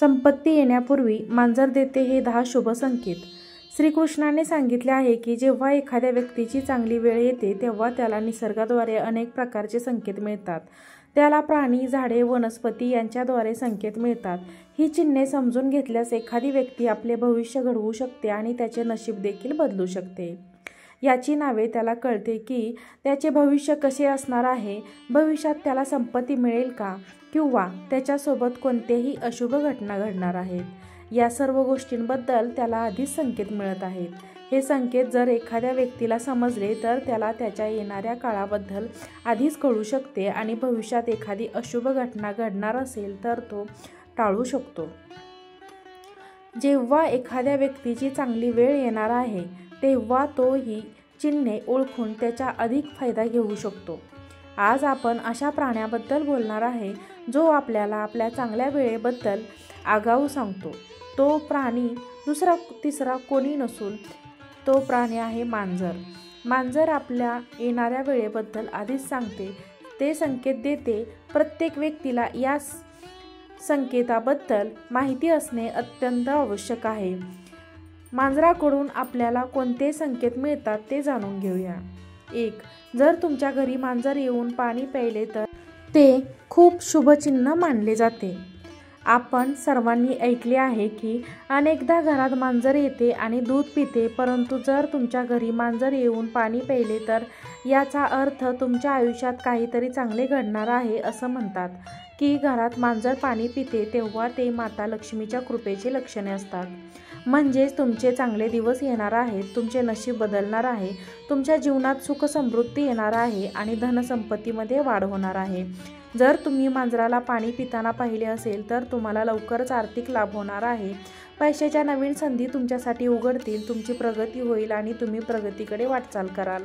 संपत्ती येण्यापूर्वी मांजर देते हे 10 शुभ संकेत. श्रीकृष्णाने सांगितले आहे की जेव्हा एखाद्या व्यक्तीची चांगली वेळ येते तेव्हा त्याला निसर्गाद्वारे अनेक प्रकारचे संकेत मिळतात. त्याला प्राणी, झाडे, वनस्पती यांच्याद्वारे संकेत मिळतात. ही चिन्हे समजून घेतल्यास एखादी व्यक्ती आपले भविष्य घडवू शकते आणि त्याचे नशीब देखील बदलू शकते. याची नावे त्याला कळते की त्याचे भविष्य कसे असणार आहे, भविष्यात त्याला संपत्ती मिळेल का किंवा त्याच्यासोबत कोणत्याही अशुभ घटना घडणार आहेत. या सर्व गोष्टींबद्दल त्याला आधीच संकेत मिळत आहेत. हे संकेत जर एखाद्या व्यक्तीला समजले तर त्याला त्याच्या येणाऱ्या काळाबद्दल आधीच कळू शकते आणि भविष्यात एखादी अशुभ घटना घडणार असेल तर तो टाळू शकतो. जेव्हा एखाद्या व्यक्तीची चांगली वेळ येणार आहे तेव्हा तो ही चिन्हे ओळखून त्याचा अधिक फायदा घेऊ शकतो. आज आपण अशा प्राण्याबद्दल बोलणार आहे जो आपल्याला आपल्या चांगल्या वेळेबद्दल आगाऊ सांगतो. तो प्राणी दुसरा तिसरा कोणी नसून तो प्राणी आहे मांजर. मांजर आपल्या येणाऱ्या वेळेबद्दल आधीच सांगते, ते संकेत देते. प्रत्येक व्यक्तीला या संकेताबद्दल माहिती असणे अत्यंत आवश्यक आहे. मांजराकडून आपल्याला कोणते संकेत मिळतात ते जाणून घेऊया. 1. जर तुमच्या घरी मांजर येऊन पाणी प्यायले तर ते खूप शुभचिन्ह मानले जाते. आपण सर्वांनी ऐकले आहे की अनेकदा घरात मांजर येते आणि दूध पिते, परंतु जर तुमच्या घरी मांजर येऊन पाणी प्यायले तर याचा अर्थ तुमच्या आयुष्यात काहीतरी चांगले घडणार आहे. असं म्हणतात की घरात मांजर पाणी पिते तेव्हा ते माता लक्ष्मीच्या कृपेची लक्षणे असतात. म्हणजेच तुमचे चांगले दिवस येणार आहेत, तुमचे नशीब बदलणार आहे, तुमच्या जीवनात सुख समृद्धी येणार आहे आणि धनसंपत्तीमध्ये वाढ होणार आहे. जर तुम्ही मांजराला पाणी पिताना पाहिले असेल तर तुम्हाला लवकरच आर्थिक लाभ होणार आहे. पैशाच्या नवीन संधी तुमच्यासाठी उघडतील, तुमची प्रगती होईल आणि तुम्ही प्रगतीकडे वाटचाल कराल.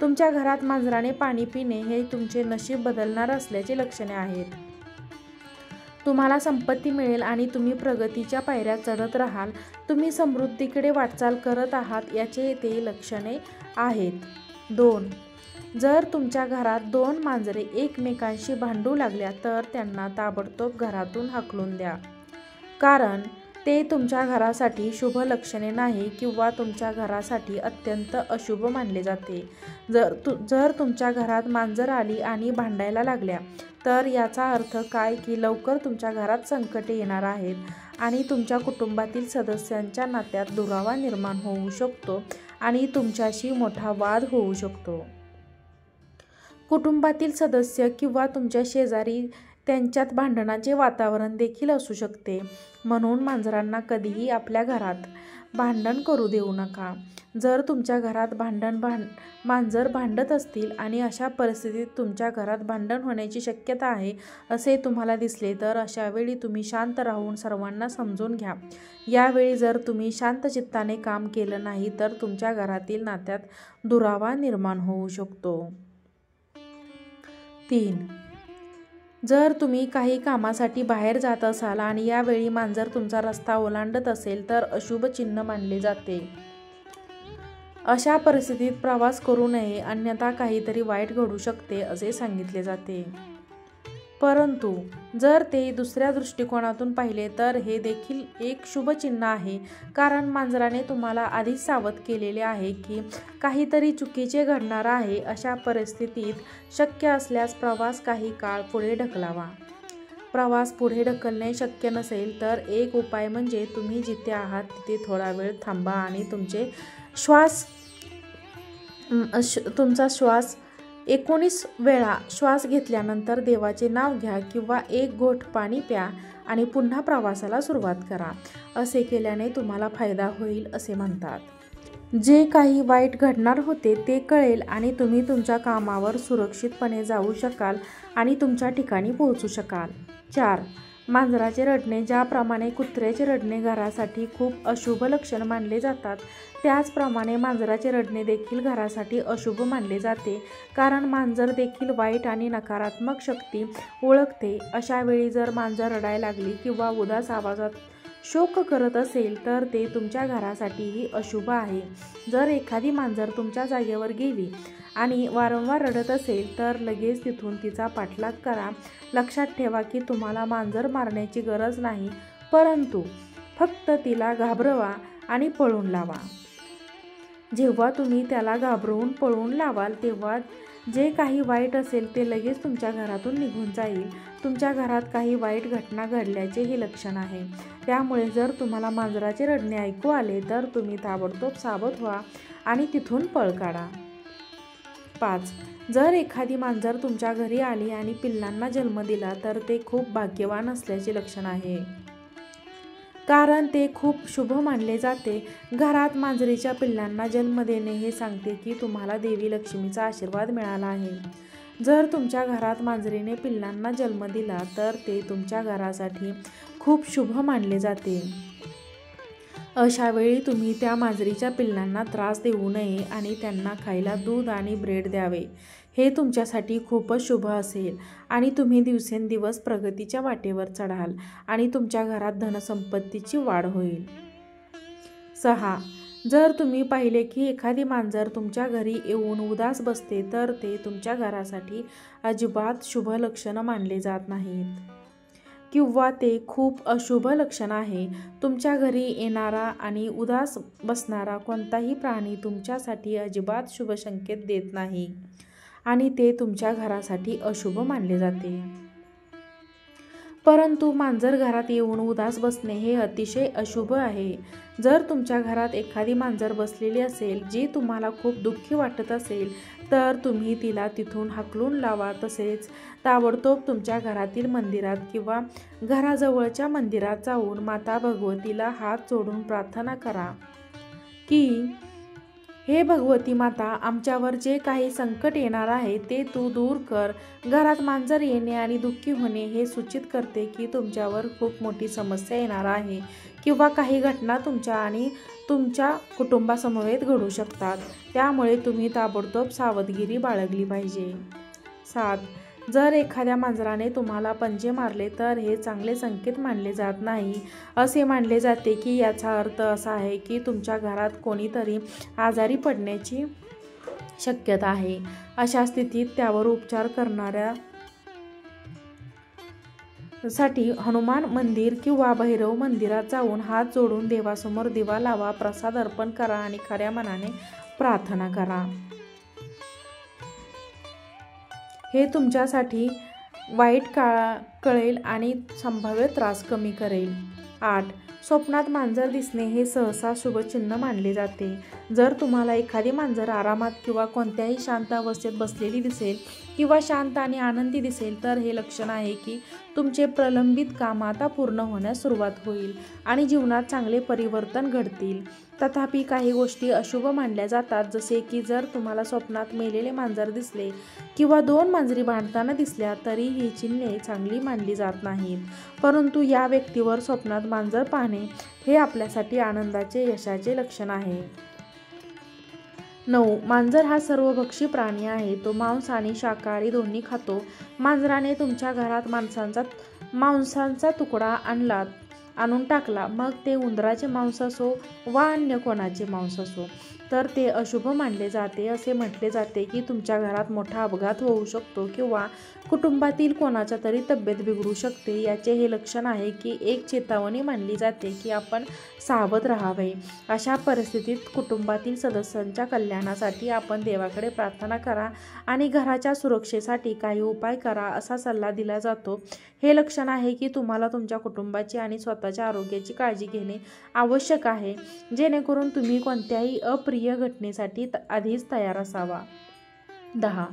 तुमच्या घरात मांजराने पाणी पिणे हे तुमचे नशीब बदलणार असल्याचे लक्षणे आहेत. तुम्हाला संपत्ती मिळेल आणि तुम्ही प्रगतीच्या पायऱ्या चढत राहाल. तुम्ही समृद्धीकडे वाटचाल करत आहात याचे ते लक्षणे आहेत. 2. जर तुमच्या घरात 2 मांजरे एकमेकांशी भांडू लागल्या तर त्यांना ताबडतोब घरातून हाकलून द्या, कारण ते तुमच्या घरासाठी शुभ लक्षणे नाही किंवा तुमच्या घरासाठी अत्यंत अशुभ मानले जाते. जर तुमच्या घरात मांजर आली आणि भांडायला लागल्या तर याचा अर्थ काय की लवकर तुमच्या घरात संकटे येणार आहेत आणि तुमच्या कुटुंबातील सदस्यांच्या नात्यात दुरावा निर्माण होऊ शकतो आणि तुमच्याशी मोठा वाद होऊ शकतो. कुटुंबातील सदस्य किंवा तुमच्या शेजारी त्यांच्यात भांडणाचे वातावरण देखील असू शकते. म्हणून मांजरांना कधीही आपल्या घरात भांडण करू देऊ नका. जर तुमच्या घरात मांजर भांडत असतील आणि अशा परिस्थितीत तुमच्या घरात भांडण होण्याची शक्यता आहे असे तुम्हाला दिसले तर अशा वेळी तुम्ही शांत राहून सर्वांना समजून घ्या. यावेळी जर तुम्ही शांत चित्ताने काम केलं नाही तर तुमच्या घरातील नात्यात दुरावा निर्माण होऊ शकतो. 3. जर तुम्ही काही कामासाठी बाहेर जात असाल आणि यावेळी मांजर तुमचा रस्ता ओलांडत असेल तर अशुभ चिन्ह मानले जाते. अशा परिस्थितीत प्रवास करू नये, अन्यथा काहीतरी वाईट घडू शकते असे सांगितले जाते. परंतु जर ते दुसऱ्या दृष्टिकोनातून पाहिले तर हे देखील एक शुभ चिन्ह आहे, कारण मांजराने तुम्हाला आधीच सावध केलेले आहे की काहीतरी चुकीचे घडणार आहे. अशा परिस्थितीत शक्य असल्यास प्रवास काही काळ पुढे ढकलावा. प्रवास पुढे ढकलणे शक्य नसेल तर एक उपाय म्हणजे तुम्ही जिथे आहात तिथे थोडा वेळ थांबा आणि तुमचा श्वास 19 वेळा श्वास घेतल्यानंतर देवाचे नाव घ्या किंवा एक घोट पाणी प्या आणि पुन्हा प्रवासाला सुरुवात करा. असे केल्याने तुम्हाला फायदा होईल असे म्हणतात. जे काही वाईट घडणार होते ते कळेल आणि तुम्ही तुमच्या कामावर सुरक्षितपणे जाऊ शकाल आणि तुमच्या ठिकाणी पोहोचू शकाल. 4. मांजराचे रडणे. ज्याप्रमाणे कुत्र्याचे रडणे घरासाठी खूप अशुभ लक्षण मानले जातात, त्याचप्रमाणे मांजराचे रडणे देखील घरासाठी अशुभ मानले जाते, कारण मांजर देखील वाईट आणि नकारात्मक शक्ती ओळखते. अशा वेळी जर मांजर रडायला लागली किंवा उदास आवाजात शोक करत असेल तर ते तुमच्या घरासाठीही अशुभ आहे. जर एखादी मांजर तुमच्या जागेवर गेली आणि वारंवार रडत असेल तर लगेच तिथून तिचा पाठलाग करा. लक्षात ठेवा की तुम्हाला मांजर मारण्याची गरज नाही, परंतु फक्त तिला घाबरवा आणि पळून लावा. जेव्हा तुम्ही त्याला घाबरवून पळून लावाल तेव्हा जे काही वाईट असेल ते लगेच तुमच्या घरातून निघून जाईल. तुमच्या घरात काही वाईट घटना घडल्याचे हे लक्षण आहे. त्यामुळे जर तुम्हाला मांजराचे रडणे ऐकू आले तर तुम्ही ताबडतोब सावध व्हा आणि तिथून पळ काढा. 5. जर एखादी मांजर तुमच्या घरी आली आणि पिल्लांना जन्म दिला तर ते खूप भाग्यवान असल्याचे लक्षण आहे, कारण ते खूप शुभ मानले जाते. घरात मांजरीच्या पिल्लांना जन्म देणे हे सांगते की तुम्हाला देवी लक्ष्मीचा आशीर्वाद मिळाला आहे. जर तुमच्या घरात मांजरीने पिल्लांना जन्म दिला तर ते तुमच्या घरासाठी खूप शुभ मानले जाते. अशा वेळी तुम्ही त्या मांजरीच्या पिल्लांना त्रास देऊ नये आणि त्यांना खायला दूध आणि ब्रेड द्यावे. हे तुमच्यासाठी खूपच शुभ असेल आणि तुम्ही दिवसेंदिवस प्रगतीच्या वाटेवर चढाल आणि तुमच्या घरात धनसंपत्तीची वाढ होईल. 6. जर तुम्ही पाहिले की एखादी मांजर तुमच्या घरी येऊन उदास बसते तर ते तुमच्या घरासाठी अजिबात शुभ लक्षण मानले जात नाहीत किंवा ते खूप अशुभ लक्षण आहे. तुमच्या घरी येणारा आणि उदास बसणारा कोणताही प्राणी तुमच्यासाठी अजिबात शुभ संकेत देत नाही आणि ते तुमच्या घरासाठी अशुभ मानले जाते. परंतु मांजर घरात येऊन उदास बसणे हे अतिशय अशुभ आहे. जर तुमच्या घरात एखादी मांजर बसलेली असेल जी तुम्हाला खूप दुःखी वाटत असेल तर तुम्ही तिला तिथून हाकलून लावा. तसेच ताबडतोब तुमच्या घरातील मंदिरात किंवा घराजवळच्या मंदिरात जाऊन माता भगवतीला हात जोडून प्रार्थना करा की हे भगवती माता, आमच्यावर जे काही संकट येणार आहे ते तू दूर कर. घरात मांजर येणे आणि दुःखी होणे हे सूचित करते की तुमच्यावर खूप मोठी समस्या येणार आहे किंवा काही घटना तुमच्या आणि तुमच्या कुटुंबासमवेत घडू शकतात. त्यामुळे तुम्ही ताबडतोब सावधगिरी बाळगली पाहिजे. 7. जर एखाद्या मांजराने तुम्हाला पंजे मारले तर हे चांगले संकेत मानले जात नाही. असे मानले जाते की याचा अर्थ असा आहे की तुमच्या घरात कोणीतरी आजारी पडण्याची शक्यता आहे. अशा स्थितीत त्यावर उपचार करणाऱ्या साठी हनुमान मंदिर किंवा भैरव मंदिरात जाऊन हात जोडून देवासमोर दिवा लावा, प्रसाद अर्पण करा आणि खऱ्या मनाने प्रार्थना करा. हे तुमच्यासाठी वाईट कळेल आणि संभाव्य त्रास कमी करेल. 8. स्वप्नात मांजर दिसणे हे सहसा शुभचिन्ह मानले जाते. जर तुम्हाला एखादी मांजर आरामात किंवा कोणत्याही शांत अवस्थेत बसलेली दिसेल किंवा शांत आणि आनंदी दिसेल तर हे लक्षण आहे की तुमचे प्रलंबित काम आता पूर्ण होण्यास सुरुवात होईल आणि जीवनात चांगले परिवर्तन घडतील. तथापि काही गोष्टी अशुभ मानल्या जातात, जसे की जर तुम्हाला स्वप्नात मेलेले मांजर दिसले किंवा 2 मांजरी भांडताना दिसल्या तरी ही चिन्हे चांगली मानली जात नाहीत. परंतु या व्यक्तीवर स्वप्नात मांजर पाहणे हे आपल्यासाठी आनंदाचे यशाचे लक्षण आहे. 9. मांजर हा सर्वभक्षी प्राणी आहे. तो मांस आणि शाकाहारी दोन्ही खातो. मांजराने तुमच्या घरात मांसाचा तुकडा आणून टाकला, मग ते उंदराचे मांस असो वा अन्य कोणाचे मांस असो, तर ते अशुभ मानले जाते. असे म्हटले जाते की तुमच्या घरात मोठा अपघात होऊ शकतो किंवा कुटुंबातील कोणाच्या तरी तब्येत बिघडू शकते. याचे हे लक्षण आहे की एक चेतावणी मानली जाते की आपण सावध राहावे. अशा परिस्थितीत कुटुंबातील सदस्यांच्या कल्याणासाठी आपण देवाकडे प्रार्थना करा आणि घराच्या सुरक्षेसाठी काही उपाय करा असा सल्ला दिला जातो. हे लक्षण आहे की तुम्हाला तुमच्या कुटुंबाची आणि स्वतःच्या आरोग्याची काळजी घेणे आवश्यक आहे, जेणेकरून तुम्ही कोणत्याही अप्रिय घटनेसाठी आधीच तयार असावा. 10.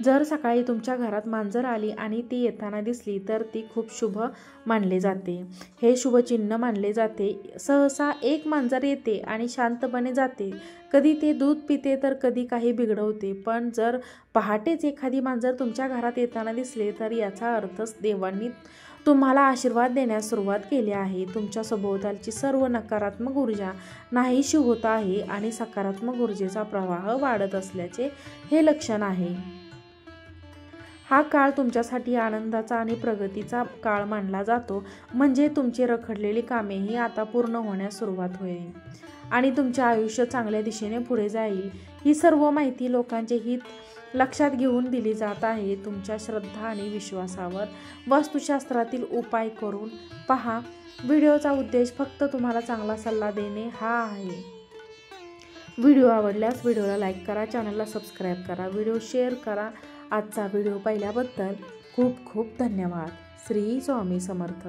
जर सकाळी तुमच्या घरात मांजर आली आणि ती येताना दिसली तर ती खूप शुभ मानले जाते. हे शुभचिन्ह मानले जाते. सहसा एक मांजर येते आणि शांतपणे जाते. कधी ते दूध पिते तर कधी काही बिघडवते. पण जर पहाटेच एखादी मांजर तुमच्या घरात येताना दिसले तर याचा अर्थ देवांनी तुम्हाला आशीर्वाद देण्यास सुरुवात केली आहे. तुमच्या सभोवतालची सर्व नकारात्मक ऊर्जा नाहीशी होत आहे आणि सकारात्मक ऊर्जेचा प्रवाह वाढत असल्याचे हे लक्षण आहे. हा काळ तुमच्यासाठी आनंदाचा आणि प्रगतीचा काळ मानला जातो. म्हणजे तुमची रखडलेली कामेही आता पूर्ण होण्यास सुरुवात होईल आणि तुमचे आयुष्य चांगल्या दिशेने पुढे जाईल. ही सर्व माहिती लोकांचे हित लक्षात घेऊन दिली जात आहे। तुमच्या श्रद्धा आणि विश्वासावर वास्तुशास्त्रातील उपाय करून पहा। व्हिडिओचा उद्देश फक्त तुम्हाला चांगला सल्ला देणे हा आहे। व्हिडिओ आवडल्यास व्हिडिओला लाईक करा, चॅनलला सबस्क्राईब करा, व्हिडिओ शेअर करा। आजचा व्हिडिओ पाहिल्याबद्दल खूप खूप धन्यवाद। श्री स्वामी समर्थ।